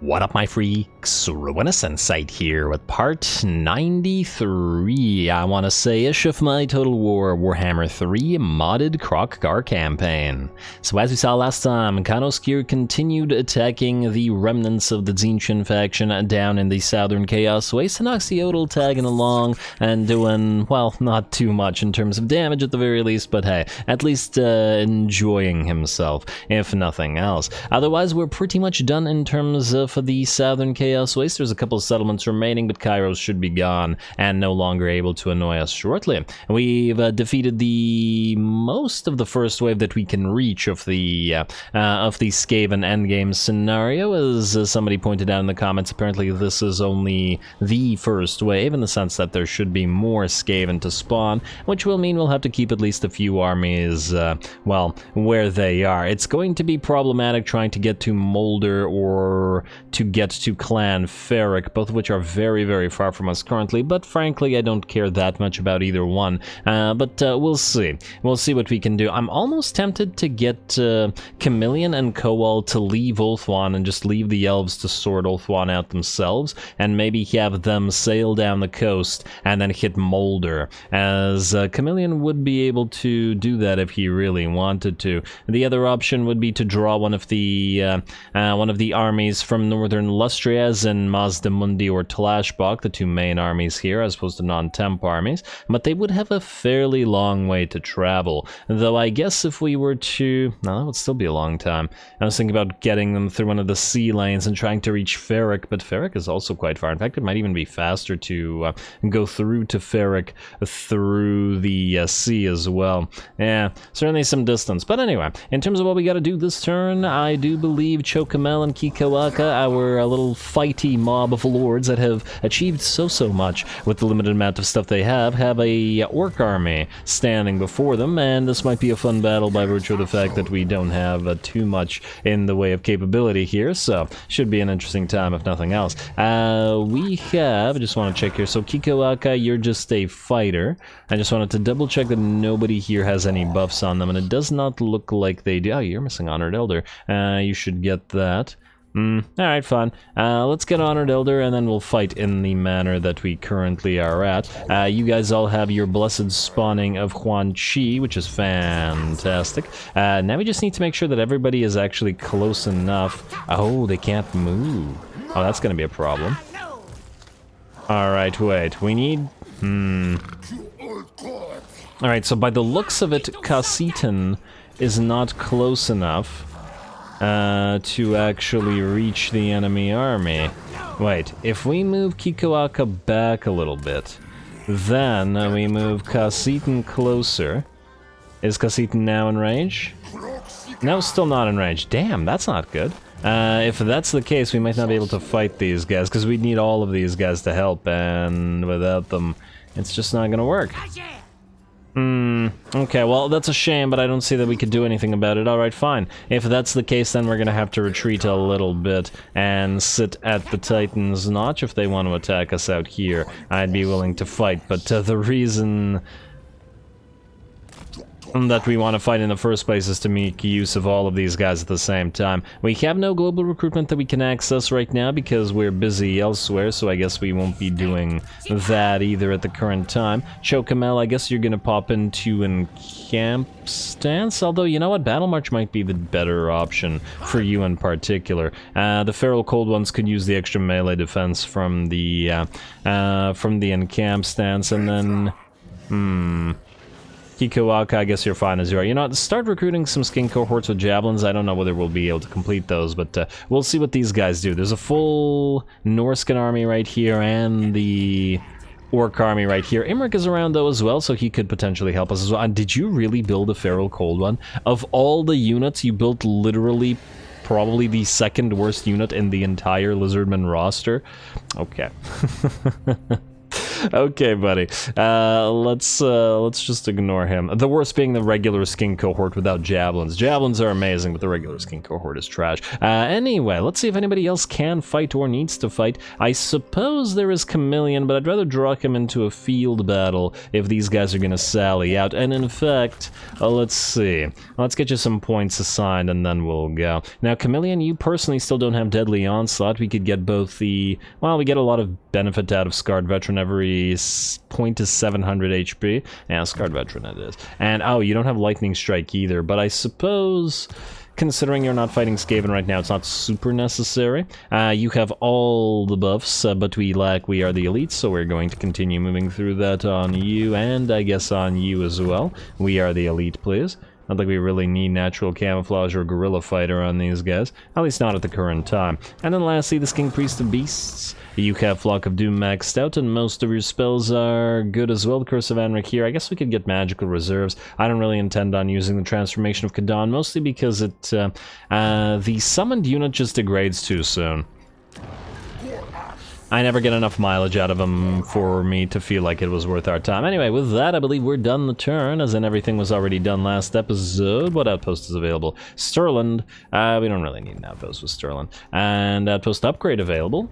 What up, my freaks? RuinusInsight here with part 93, I want to say-ish, of my Total Warhammer 3 modded Kroq-Gar campaign. So as we saw last time, Kroq-Gar continued attacking the remnants of the Xhotl faction down in the southern Chaos Waste, and Xhotl tagging along and doing, well, not too much in terms of damage at the very least, but hey, at least enjoying himself, if nothing else. Otherwise, we're pretty much done in terms of the southern Chaos Waste. There's a couple of settlements remaining, but Kairos should be gone and no longer able to annoy us shortly. We've defeated the most of the first wave that we can reach of the Skaven endgame scenario. As somebody pointed out in the comments, apparently this is only the first wave, in the sense that there should be more Skaven to spawn, which will mean we'll have to keep at least a few armies, well, where they are. It's going to be problematic trying to get to Molder or to get to Clan Ferric, both of which are very, very far from us currently, but frankly, I don't care that much about either one. But we'll see. We'll see what we can do. I'm almost tempted to get Chameleon and Koal to leave Ulthuan and just leave the elves to sort Ulthuan out themselves, and maybe have them sail down the coast and then hit Molder, as Chameleon would be able to do that if he really wanted to. The other option would be to draw one of the armies from northern Lustrias and Mazdamundi or Tlashbach, the two main armies here, as opposed to non-temp armies, but they would have a fairly long way to travel, though I guess if we were to... no, that would still be a long time. I was thinking about getting them through one of the sea lanes and trying to reach Ferric, but Ferric is also quite far. In fact, it might even be faster to go through to Ferric through the sea as well. Yeah, certainly some distance. But anyway, in terms of what we gotta do this turn, I do believe Cho'Kamel and Kikoaka, our little fighty mob of lords that have achieved so much with the limited amount of stuff they have a orc army standing before them, and this might be a fun battle by virtue of the fact that we don't have too much in the way of capability here, so should be an interesting time if nothing else. We have, I just want to check here, so Kikoaka, you're just a fighter. I just wanted to double check that nobody here has any buffs on them, and it does not look like they do. Oh, you're missing Honored Elder. You should get that. Alright, fine. Let's get Honored Elder, and then we'll fight in the manner that we currently are at. You guys all have your blessed spawning of Huan Chi, which is fantastic. Now we just need to make sure that everybody is actually close enough. Oh, they can't move. Oh, that's gonna be a problem. Alright, wait. We need... Alright, so by the looks of it, Khasitan is not close enough to actually reach the enemy army. Wait, if we move Kikoaka back a little bit, then we move Khasitan closer. Is Khasitan now in range? No, still not in range. Damn, that's not good. If that's the case, we might not be able to fight these guys, because we need all of these guys to help, and without them, it's just not gonna work. Okay, well, that's a shame, but I don't see that we could do anything about it. Alright, fine. If that's the case, then we're gonna have to retreat a little bit and sit at the Titan's Notch if they want to attack us out here. I'd be willing to fight, but the reason that we want to fight in the first place is to make use of all of these guys at the same time. We have no global recruitment that we can access right now because we're busy elsewhere, so I guess we won't be doing that either at the current time. Cho'Kamel, I guess you're gonna pop into encamp stance, although you know what, Battle March might be the better option for you in particular. The Feral Cold Ones could use the extra melee defense from the encamp stance, and then Kikoaka, I guess you're fine as you are. You know what, start recruiting some skin cohorts with javelins. I don't know whether we'll be able to complete those, but we'll see what these guys do. There's a full Norscan army right here, and the Orc army right here. Imric is around though as well, so he could potentially help us as well. And did you really build a Feral Cold One? Of all the units, you built literally probably the second worst unit in the entire Lizardmen roster? Okay. Okay, buddy. Let's just ignore him. The worst being the regular skin cohort without javelins. Javelins are amazing, but the regular skin cohort is trash. Anyway, let's see if anybody else can fight or needs to fight. I suppose there is Chameleon, but I'd rather draw him into a field battle if these guys are gonna sally out. And in fact, let's see. Let's get you some points assigned and then we'll go. Now, Chameleon, you personally still don't have Deadly Onslaught. We could get both the... Well, we get a lot of benefit out of Scarred Veteran. Every point is 700 HP. Yeah, Scarred Veteran it is. And, oh, you don't have Lightning Strike either, but I suppose... Considering you're not fighting Skaven right now, it's not super necessary. You have all the buffs, but we are the elites, so we're going to continue moving through that on you, and I guess on you as well. We are the elite, please. Not like we really need natural camouflage or guerrilla fighter on these guys, at least not at the current time. And then lastly, the King Priest of Beasts. You have Flock of Doom maxed out, and most of your spells are good as well. The Curse of Anric here. I guess we could get magical reserves. I don't really intend on using the Transformation of Kadan, mostly because it the summoned unit just degrades too soon. I never get enough mileage out of them for me to feel like it was worth our time. Anyway, with that, I believe we're done the turn, as in everything was already done last episode. What outpost is available? Stirland. We don't really need an outpost with Stirland. And outpost upgrade available.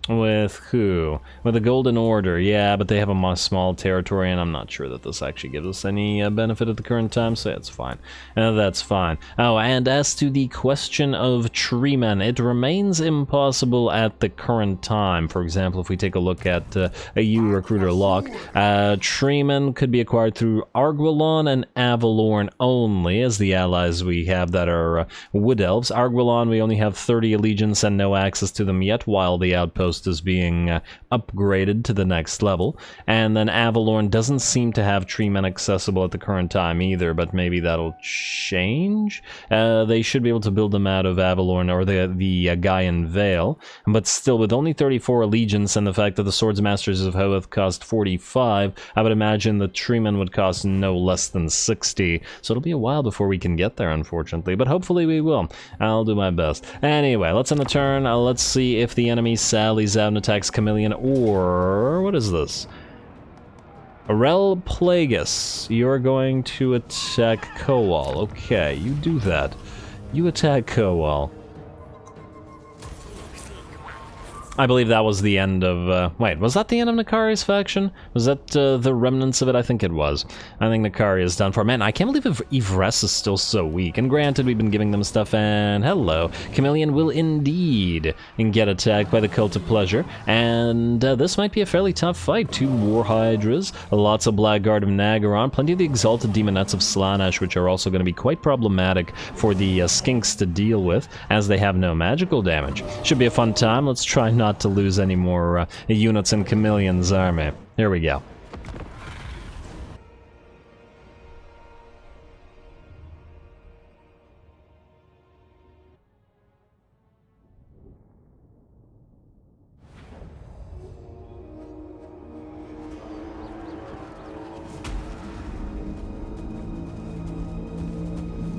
With who? With the Golden Order, yeah, but they have a small territory, and I'm not sure that this actually gives us any benefit at the current time, so that's fine. That's fine. Oh, and as to the question of treemen, it remains impossible at the current time. For example, if we take a look at a U Recruiter Lock, treemen could be acquired through Arguelon and Avalorn only, as the allies we have that are Wood Elves. Arguelon, we only have 30 allegiance and no access to them yet, while the outpost is being upgraded to the next level. And then Avalorn doesn't seem to have treemen accessible at the current time either, but maybe that'll change. They should be able to build them out of Avalorn or the Gaian Vale, but still with only 34 allegiance and the fact that the Swords Masters of Hoeth cost 45, I would imagine the treemen would cost no less than 60, so it'll be a while before we can get there, unfortunately, but hopefully we will. I'll do my best. Anyway, let's end the turn. Let's see if the enemy sallies out and attacks Chameleon, or what is this? Arel Plagueis, you're going to attack Koal. Okay, you do that. You attack Koal. I believe that was the end of, wait, was that the end of Nakari's faction? Was that the remnants of it? I think it was. I think Nakari is done for. Man, I can't believe Ivres is still so weak. And granted, we've been giving them stuff, and hello. Chameleon will indeed get attacked by the Cult of Pleasure. And this might be a fairly tough fight. 2 War Hydras, lots of Blackguard of Nagaron, plenty of the Exalted Demonettes of Slaanesh, which are also going to be quite problematic for the Skinks to deal with, as they have no magical damage. Should be a fun time. Let's try not to lose any more units in Chameleon's army. Here we go.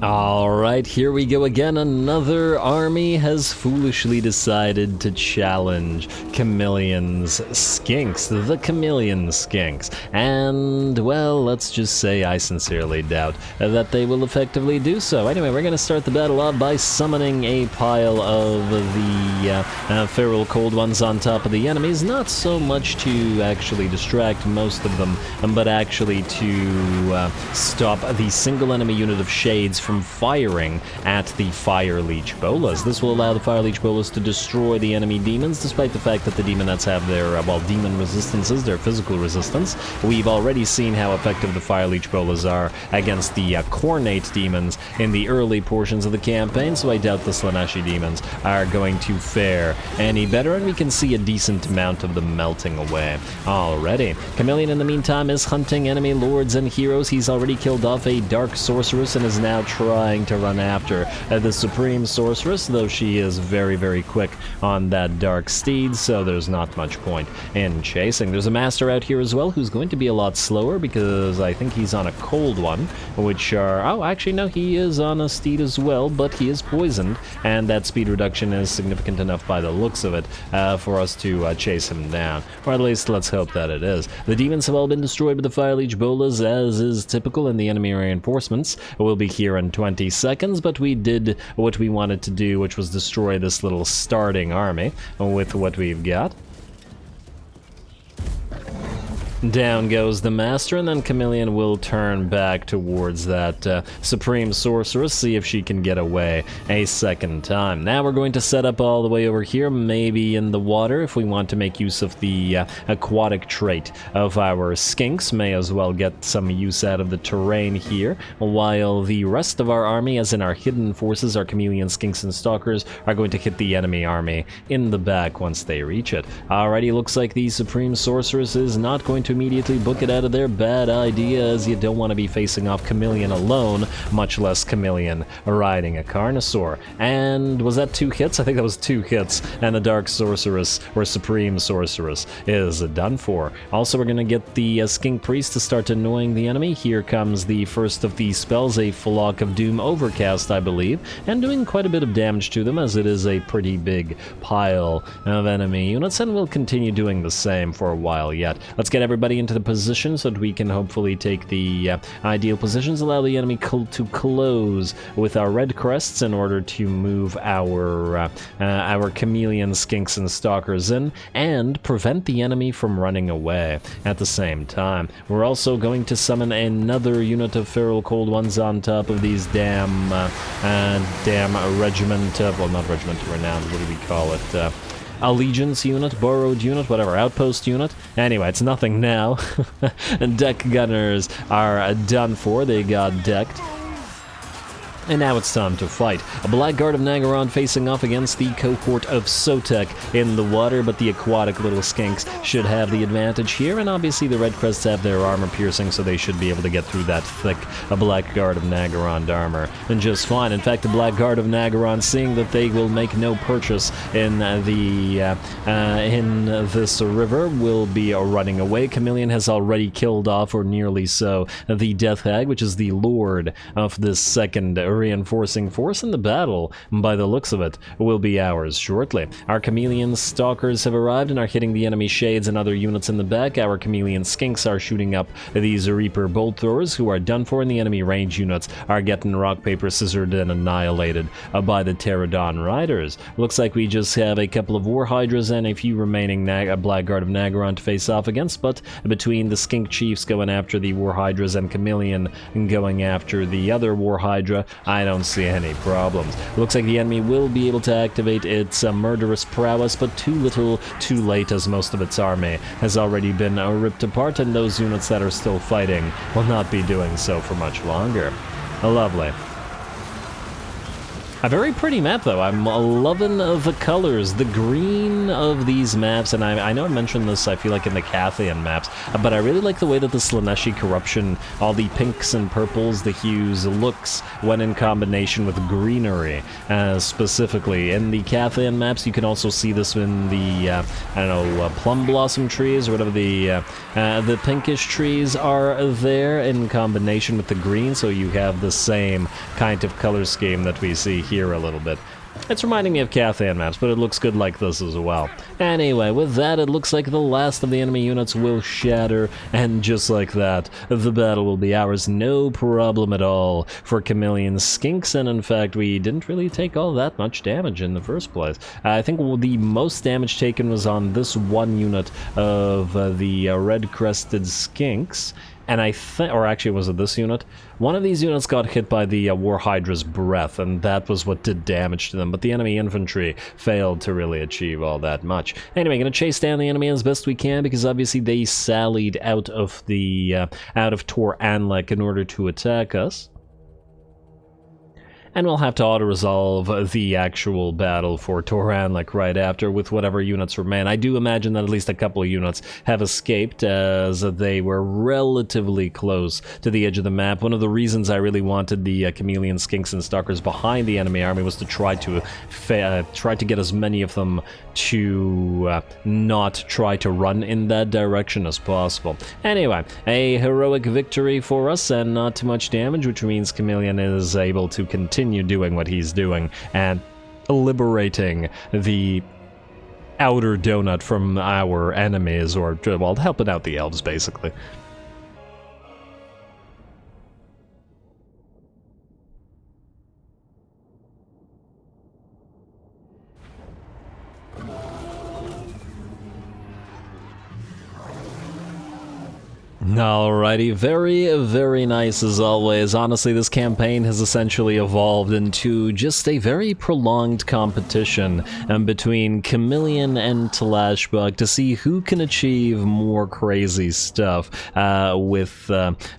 Alright, here we go again. Another army has foolishly decided to challenge Chameleon's Skinks, the Chameleon Skinks. And, well, let's just say I sincerely doubt that they will effectively do so. Anyway, we're going to start the battle off by summoning a pile of the feral cold ones on top of the enemies. Not so much to actually distract most of them, but actually to stop the single enemy unit of Shades from firing at the Fire Leech Bolas. This will allow the Fire Leech Bolas to destroy the enemy demons, despite the fact that the Demonettes have their, well, demon resistances, their physical resistance. We've already seen how effective the Fire Leech Bolas are against the Cornate demons in the early portions of the campaign, so I doubt the Slaaneshi demons are going to fare any better, and we can see a decent amount of them melting away already. Chameleon, in the meantime, is hunting enemy lords and heroes. He's already killed off a Dark Sorceress and is now trying to run run after the Supreme Sorceress, though she is very, very quick on that Dark Steed, so there's not much point in chasing. There's a Master out here as well, who's going to be a lot slower, because I think he's on a cold one, which are... oh, actually, no, he is on a steed as well, but he is poisoned, and that speed reduction is significant enough by the looks of it for us to chase him down. Or at least, let's hope that it is. The demons have all been destroyed by the Fire Leech Bolas, as is typical in the enemy reinforcements. We'll be here in 20 seconds, but we did what we wanted to do, which was destroy this little starting army with what we've got. Down goes the Master, and then Chameleon will turn back towards that Supreme Sorceress, see if she can get away a second time. Now we're going to set up all the way over here, maybe in the water, if we want to make use of the aquatic trait of our skinks. May as well get some use out of the terrain here, while the rest of our army, as in our hidden forces, our Chameleon, Skinks, and Stalkers, are going to hit the enemy army in the back once they reach it. Alrighty, looks like the Supreme Sorceress is not going to immediately book it out of there. Bad idea, as you don't want to be facing off Chameleon alone, much less Chameleon riding a Carnosaur. And was that 2 hits? I think that was 2 hits, and the Dark Sorceress, or Supreme Sorceress, is done for. Also, we're going to get the Skink Priest to start annoying the enemy. Here comes the first of these spells, a Flock of Doom Overcast, I believe, and doing quite a bit of damage to them, as it is a pretty big pile of enemy units, and we'll continue doing the same for a while yet. Let's get everybody into the position so that we can hopefully take the ideal positions, allow the enemy to close with our red crests in order to move our Chameleon, Skinks, and Stalkers in, and prevent the enemy from running away at the same time. We're also going to summon another unit of Feral Cold Ones on top of these damn regiment, well, not regiment, renowned, what do we call it? Allegiance unit, borrowed unit, whatever, outpost unit. Anyway, it's nothing now. And deck gunners are done for. They got decked. And now it's time to fight. A Blackguard of Nagaron facing off against the cohort of Sotek in the water, but the aquatic little skinks should have the advantage here, and obviously the Red Crests have their armor piercing, so they should be able to get through that thick Blackguard of Nagaron armor and just fine. In fact, the Blackguard of Nagaron, seeing that they will make no purchase in this river, will be running away. Chameleon has already killed off, or nearly so, the Death Hag, which is the lord of this second reinforcing force, in the battle, by the looks of it, will be ours shortly. Our Chameleon Stalkers have arrived and are hitting the enemy Shades and other units in the back. Our Chameleon Skinks are shooting up these Reaper Bolt Throwers, who are done for, and the enemy range units are getting rock, paper, scissored and annihilated by the Pterodon Riders. Looks like we just have a couple of War Hydras and a few remaining Blackguard of Nagaron to face off against, but between the Skink Chiefs going after the War Hydras and Chameleon going after the other War Hydra, I don't see any problems. Looks like the enemy will be able to activate its murderous prowess, but too little, too late, as most of its army has already been ripped apart, and those units that are still fighting will not be doing so for much longer. Lovely. A very pretty map, though. I'm loving the colors, the green of these maps, and I know I mentioned this, I feel like, in the Cathian maps, but I really like the way that the Slaaneshi corruption, all the pinks and purples, the hues, looks when in combination with greenery, specifically. In the Cathian maps, you can also see this in the, I don't know, plum blossom trees, or whatever the pinkish trees are there, in combination with the green, so you have the same kind of color scheme that we see here a little bit. It's reminding me of Cathan maps, but it looks good like this as well. Anyway, with that, it looks like the last of the enemy units will shatter, and just like that, the battle will be ours, no problem at all for Chameleon Skinks, and in fact, we didn't really take all that much damage in the first place. I think the most damage taken was on this one unit of the red-crested Skinks, and I think, or actually was it this unit? One of these units got hit by the War Hydra's breath, and that was what did damage to them, but the enemy infantry failed to really achieve all that much. Anyway, gonna chase down the enemy as best we can, because obviously they sallied out of the, out of Tor Anlek in order to attack us. And we'll have to auto-resolve the actual battle for Toran, like, right after, with whatever units remain. I do imagine that at least a couple of units have escaped, as they were relatively close to the edge of the map. One of the reasons I really wanted the chameleon skinks and stalkers behind the enemy army was to try to get as many of them to not try to run in that direction as possible. Anyway, a heroic victory for us, and not too much damage, which means Chameleon is able to continue doing what he's doing and liberating the outer donut from our enemies, or, well, helping out the elves, basically. Alrighty, very, very nice as always. Honestly, this campaign has essentially evolved into just a very prolonged competition between Chameleon and Tlashbuk to see who can achieve more crazy stuff with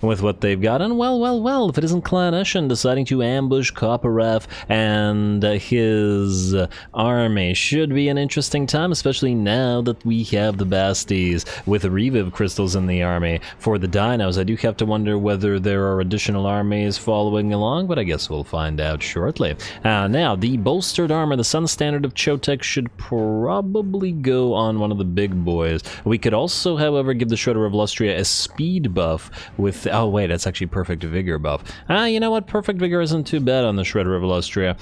what they've got. And well, if it isn't Slaanesh deciding to ambush Koparef and his army, should be an interesting time, especially now that we have the Basties with Reviv crystals in the army. For the dinos, I do have to wonder whether there are additional armies following along, but I guess we'll find out shortly. Now, the bolstered armor, the Sun Standard of Xhotl, should probably go on one of the big boys. We could also, however, give the Shredder of Lustria a speed buff with... Oh, wait, that's actually Perfect Vigor buff. You know what? Perfect Vigor isn't too bad on the Shredder of Lustria.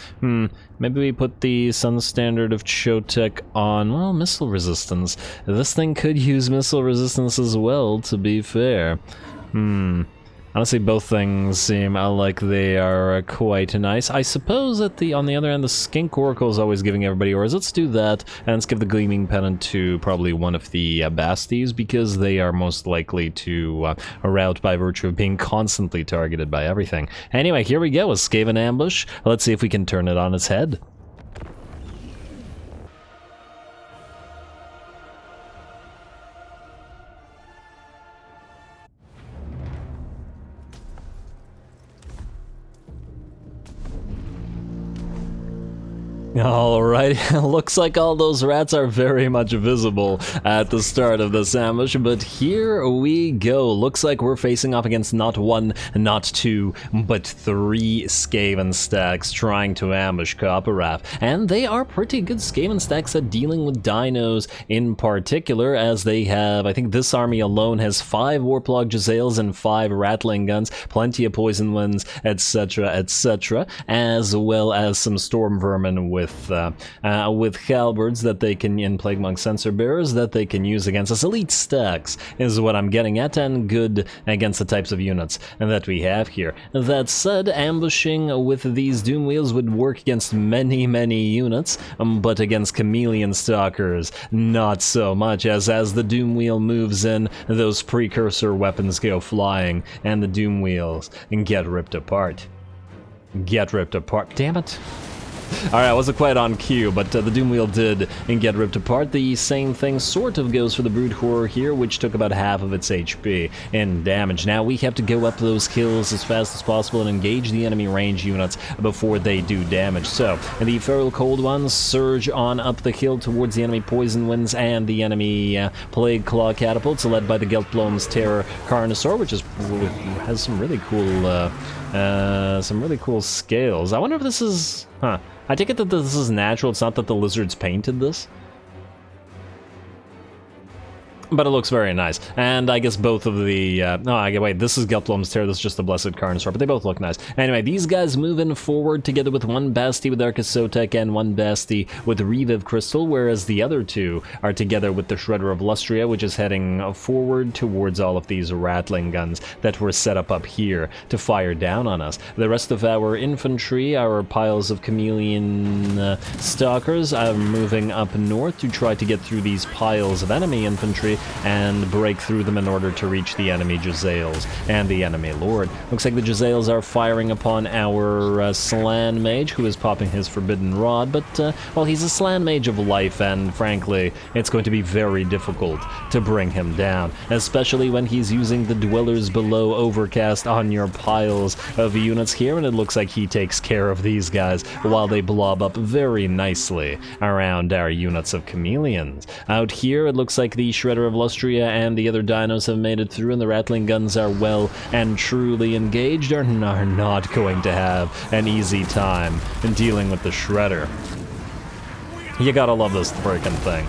Maybe we put the Sun Standard of Xhotl on, well, missile resistance. This thing could use missile resistance as well, to be fair. Honestly, both things seem like they are quite nice. I suppose that on the other end, the Skink Oracle is always giving everybody ores. Let's do that, and let's give the Gleaming Pennant to probably one of the Basties, because they are most likely to rout by virtue of being constantly targeted by everything. Anyway, here we go, a Skaven ambush. Let's see if we can turn it on its head. Alright, looks like all those rats are very much visible at the start of this ambush, but here we go. Looks like we're facing off against not one, not two, but three Skaven stacks trying to ambush Koparef. And they are pretty good Skaven stacks at dealing with dinos in particular, as they have, I think this army alone has 5 Warplug Jezzails and 5 Rattling Guns, plenty of Poison Winds, etc., etc., as well as some Storm Vermin with halberds that they can, and Plague Monk Sensor Bearers that they can use against us. Elite stacks is what I'm getting at, and good against the types of units that we have here. That said, ambushing with these Doom Wheels would work against many units, but against Chameleon Stalkers, not so much, as the Doom Wheel moves in, those precursor weapons go flying, and the Doom Wheels get ripped apart. Get ripped apart. Damn it. Alright, I wasn't quite on cue, but the Doom Wheel did get ripped apart. The same thing sort of goes for the Brood Horror here, which took about half of its HP in damage. Now we have to go up those hills as fast as possible and engage the enemy range units before they do damage. So, the Feral Cold Ones surge on up the hill towards the enemy Poison Winds and the enemy Plague Claw Catapults, led by the Geltblom's Terror Carnosaur, which has some really cool scales. I wonder if this is... I take it that this is natural, it's not that the lizards painted this? But it looks very nice, and I guess both of the, wait, this is Geltblom's Terror, this is just the Blessed Carnosaur, but they both look nice. Anyway, these guys moving forward together with one Basti with Arcasotek and one Basti with Reviv Crystal, whereas the other two are together with the Shredder of Lustria, which is heading forward towards all of these Rattling Guns that were set up here to fire down on us. The rest of our infantry, our piles of Chameleon Stalkers, are moving up north to try to get through these piles of enemy infantry, essentially, and break through them in order to reach the enemy Jezzails and the enemy Lord. Looks like the Jezzails are firing upon our Slann Mage, who is popping his Forbidden Rod, but, well, he's a Slann Mage of life, and frankly, it's going to be very difficult to bring him down, especially when he's using the Dwellers Below Overcast on your piles of units here, and it looks like he takes care of these guys while they blob up very nicely around our units of chameleons. Out here, it looks like the Shredder of Lustria and the other dinos have made it through, and the Rattling Guns are well and truly engaged, are not going to have an easy time in dealing with the Shredder. You gotta love this freaking thing.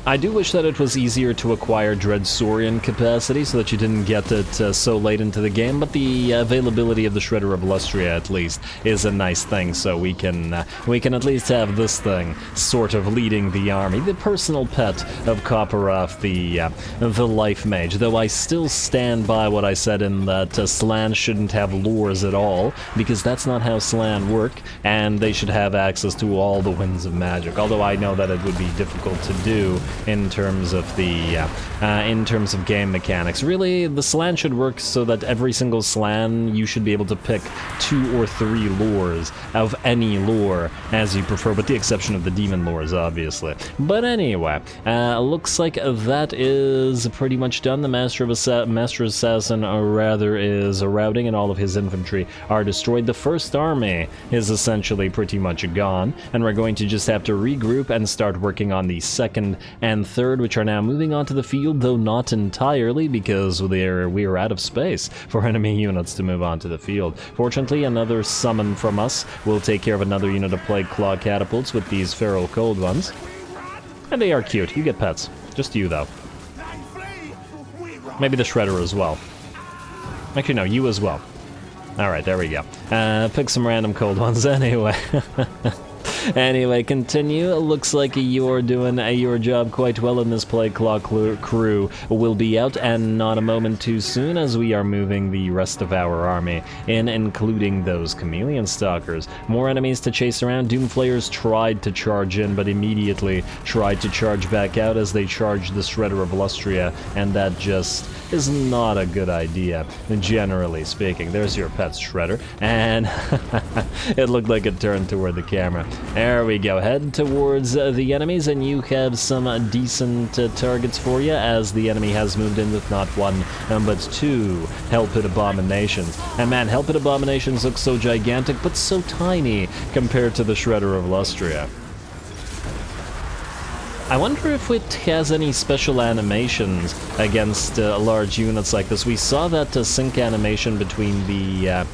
I do wish that it was easier to acquire Dread Saurian capacity so that you didn't get it so late into the game, but the availability of the Shredder of Lustria, at least, is a nice thing, so we can at least have this thing sort of leading the army. The personal pet of Copperoff, the Life Mage, though I still stand by what I said in that Slann shouldn't have lures at all, because that's not how Slann work, and they should have access to all the winds of magic, although I know that it would be difficult to do in terms of game mechanics. Really, the Slann should work so that every single Slann you should be able to pick 2 or 3 lures of any lure as you prefer, with the exception of the demon lures, obviously. But anyway, looks like that is pretty much done. The Master Assassin, rather, is routing, and all of his infantry are destroyed. The first army is essentially pretty much gone, and we're going to just have to regroup and start working on the second and third, which are now moving onto the field, though not entirely, because we're out of space for enemy units to move onto the field. Fortunately, another summon from us will take care of another unit of Plague Claw catapults with these Feral Cold ones. And they are cute. You get pets. Just you, though. Maybe the Shredder as well. Actually, no, you as well. Alright, there we go. Pick some random cold ones anyway. Anyway, continue. Looks like you're doing your job quite well, in this Plague Claw crew will be out, and not a moment too soon, as we are moving the rest of our army in, including those Chameleon Stalkers. More enemies to chase around. Doomflayers tried to charge in, but immediately tried to charge back out as they charged the Shredder of Lustria, and that just is not a good idea, generally speaking. There's your pet's Shredder, and it looked like it turned toward the camera. There we go. Head towards the enemies, and you have some decent targets for you, as the enemy has moved in with not 1, but 2 Hellpit Abominations. And man, Hellpit Abominations look so gigantic, but so tiny compared to the Shredder of Lustria. I wonder if it has any special animations against large units like this. We saw that sync animation between the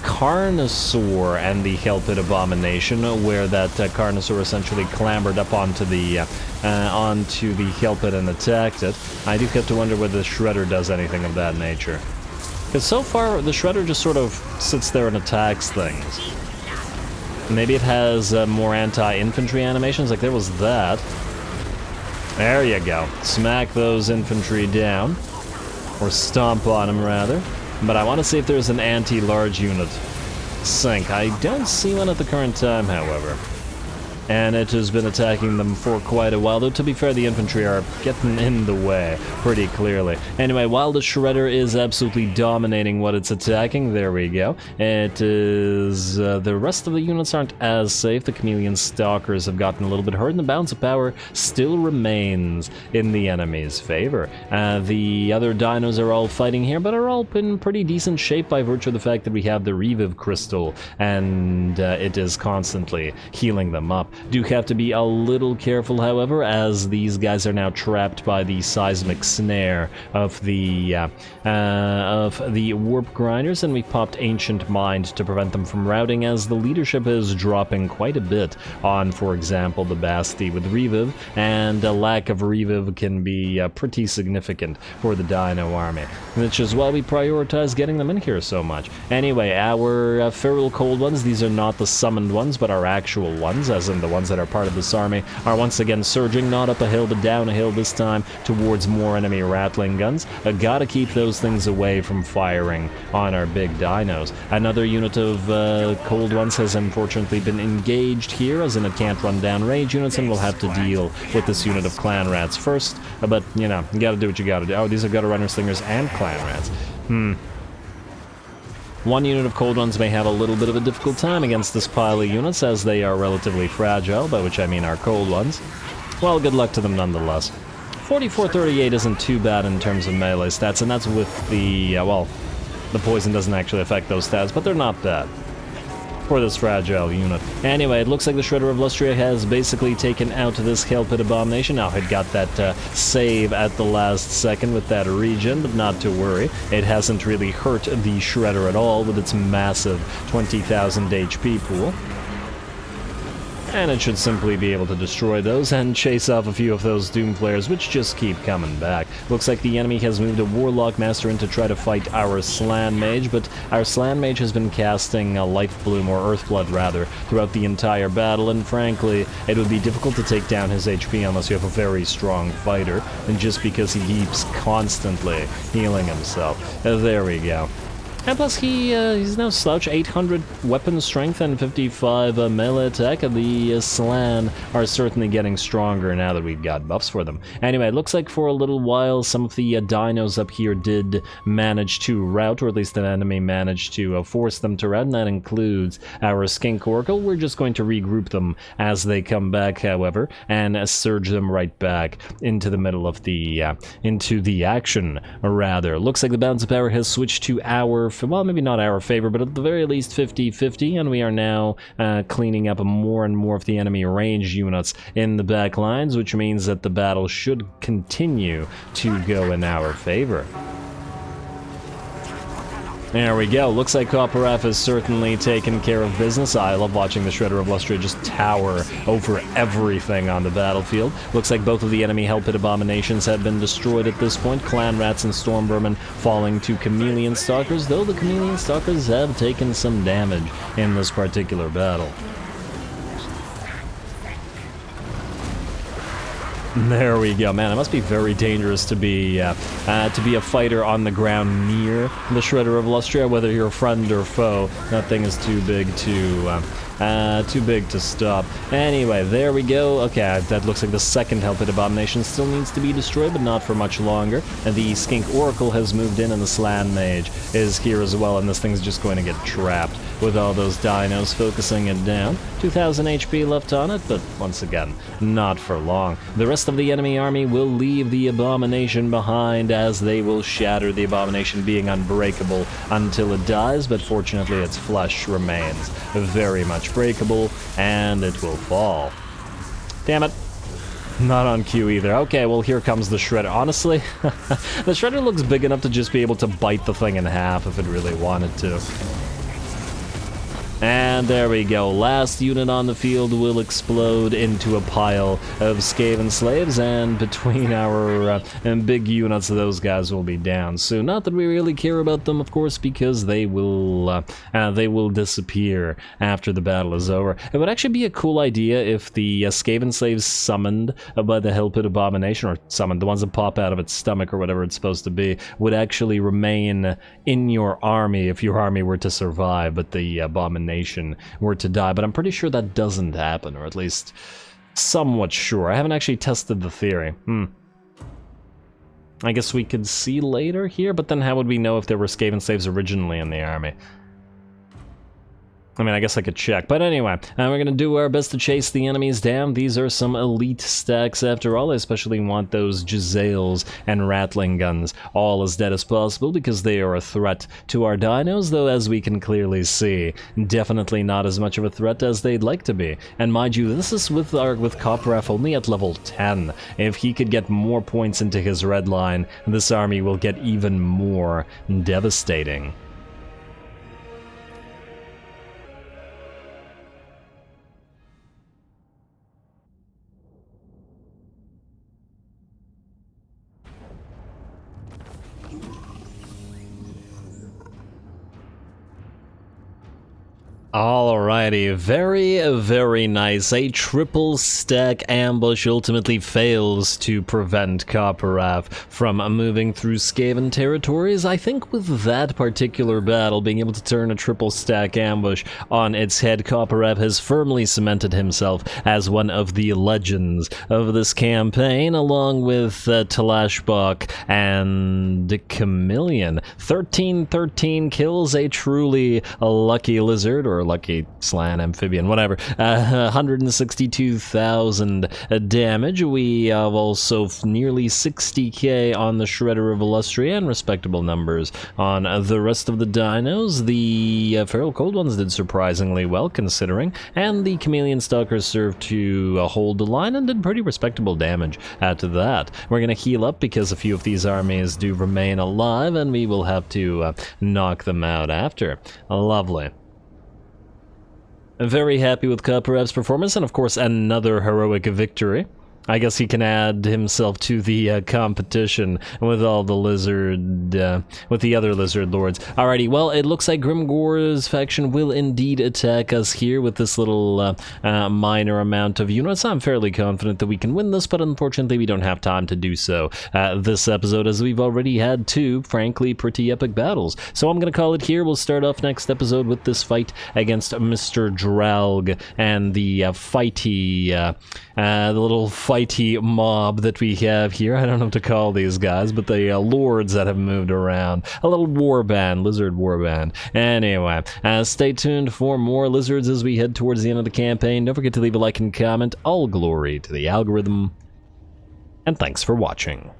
Carnosaur and the Hellpit Abomination, where that Carnosaur essentially clambered up onto the Hellpit and attacked it. I do have to wonder whether the Shredder does anything of that nature. Because so far, the Shredder just sort of sits there and attacks things. Maybe it has more anti-infantry animations, like there was that. There you go. Smack those infantry down. Or stomp on them, rather. But I want to see if there's an anti-large unit sync. I don't see one at the current time, however. And it has been attacking them for quite a while, though to be fair, the infantry are getting in the way pretty clearly. Anyway, while the Shredder is absolutely dominating what it's attacking, there we go. It is... the rest of the units aren't as safe. The Chameleon Stalkers have gotten a little bit hurt, and the balance of power still remains in the enemy's favor. The other dinos are all fighting here, but are all in pretty decent shape by virtue of the fact that we have the Reviv Crystal, and it is constantly healing them up. Do have to be a little careful, however, as these guys are now trapped by the seismic snare of the warp grinders, and we popped Ancient Mind to prevent them from routing, as the leadership is dropping quite a bit on, for example, the Basti with Reviv, and a lack of Reviv can be pretty significant for the Dino army, which is why we prioritize getting them in here so much. Anyway, our Feral Cold ones, these are not the summoned ones, but our actual ones, as in the ones that are part of this army, are once again surging, not up a hill, but down a hill this time, towards more enemy rattling guns. Gotta keep those things away from firing on our big dinos. Another unit of cold ones has unfortunately been engaged here, as in it can't run down range units, and we'll have to deal with this unit of clan rats first. But, you know, you gotta do what you gotta do. Oh, these are gutter runner slingers and clan rats. One unit of cold ones may have a little bit of a difficult time against this pile of units, as they are relatively fragile, by which I mean our cold ones. Well, good luck to them nonetheless. 4438 isn't too bad in terms of melee stats, and that's with the, well, the poison doesn't actually affect those stats, but they're not bad for this fragile unit. Anyway, it looks like the Shredder of Lustria has basically taken out this Hail Pit Abomination. Now, it got that save at the last second with that regen, but not to worry. It hasn't really hurt the Shredder at all with its massive 20,000 HP pool. And it should simply be able to destroy those and chase off a few of those Doom Flares, which just keep coming back. Looks like the enemy has moved a Warlock Master in to try to fight our Slann Mage, but our Slann Mage has been casting Life Bloom, or Earthblood rather, throughout the entire battle, and frankly, it would be difficult to take down his HP unless you have a very strong fighter, and just because he keeps constantly healing himself. There we go. And plus, he's now slouch 800 weapon strength and 55 melee attack. The Slann are certainly getting stronger now that we've got buffs for them. Anyway, it looks like for a little while, some of the dinos up here did manage to rout, or at least an enemy managed to force them to rout, and that includes our Skink Oracle. We're just going to regroup them as they come back, however, and surge them right back into the middle of the, into the action, rather. Looks like the balance of power has switched to our, well, maybe not our favor, but at the very least 50-50, and we are now cleaning up more and more of the enemy range units in the back lines, which means that the battle should continue to go in our favor. There we go. Looks like Koparaf has certainly taken care of business. I love watching the Shredder of Lustria just tower over everything on the battlefield. Looks like both of the enemy Hell Pit Abominations have been destroyed at this point. Clan Rats and Storm Vermin falling to Chameleon Stalkers, though the Chameleon Stalkers have taken some damage in this particular battle. There we go, man. It must be very dangerous to be a fighter on the ground near the Shredder of Lustria, whether you're a friend or foe. That thing is too big to stop. Anyway, there we go. Okay, that looks like the second Hell Pit Abomination still needs to be destroyed, but not for much longer. And the Skink Oracle has moved in, and the Slann Mage is here as well, and this thing's just going to get trapped with all those dinos focusing it down. 2,000 HP left on it, but once again, not for long. The rest of the enemy army will leave the Abomination behind, as they will shatter the Abomination, being unbreakable until it dies, but fortunately its flesh remains very much breakable, and it will fall. Damn it. Not on cue either. Okay, well, here comes the Shredder. Honestly, the Shredder looks big enough to just be able to bite the thing in half if it really wanted to. And there we go. Last unit on the field will explode into a pile of Skaven slaves, and between our big units, those guys will be down soon. Not that we really care about them, of course, because they will disappear after the battle is over. It would actually be a cool idea if the Skaven slaves summoned by the Hell Pit Abomination, or summoned, the ones that pop out of its stomach or whatever it's supposed to be, would actually remain in your army if your army were to survive, but the Abomination were to die. But I'm pretty sure that doesn't happen, or at least somewhat sure. I haven't actually tested the theory. I guess we could see later here, but then how would we know if there were Skaven slaves originally in the army? I mean, I guess I could check. But anyway, we're going to do our best to chase the enemies down. These are some elite stacks after all. I especially want those Giselles and Rattling Guns all as dead as possible, because they are a threat to our dinos, though as we can clearly see, definitely not as much of a threat as they'd like to be. And mind you, this is with Koparaf only at level 10. If he could get more points into his red line, this army will get even more devastating. Alrighty, very nice. A triple stack ambush ultimately fails to prevent Copperaf from moving through Skaven territories. I think with that particular battle, being able to turn a triple stack ambush on its head, Copperaf has firmly cemented himself as one of the legends of this campaign, along with Talashbok and Chameleon. 13 kills, a truly lucky lizard, or lucky Slan amphibian, whatever. 162,000 damage. We have also nearly 60k on the Shredder of Illustria, and respectable numbers on the rest of the dinos. The Feral Cold Ones did surprisingly well, considering, and the Chameleon Stalkers served to hold the line and did pretty respectable damage to that. We're going to heal up because a few of these armies do remain alive, and we will have to knock them out after. Lovely. Very happy with Copperaf's performance, and of course another heroic victory. I guess he can add himself to the competition with all the with the other lizard lords. Alrighty, well, it looks like Grimgor's faction will indeed attack us here with this little minor amount of units. I'm fairly confident that we can win this, but unfortunately we don't have time to do so this episode, as we've already had two, frankly, pretty epic battles. So I'm going to call it here. We'll start off next episode with this fight against Mr. Draug and the the little fighty mob that we have here. I don't know what to call these guys, but the lords that have moved around. A little warband, lizard warband. Anyway, stay tuned for more lizards as we head towards the end of the campaign. Don't forget to leave a like and comment. All glory to the algorithm, and thanks for watching.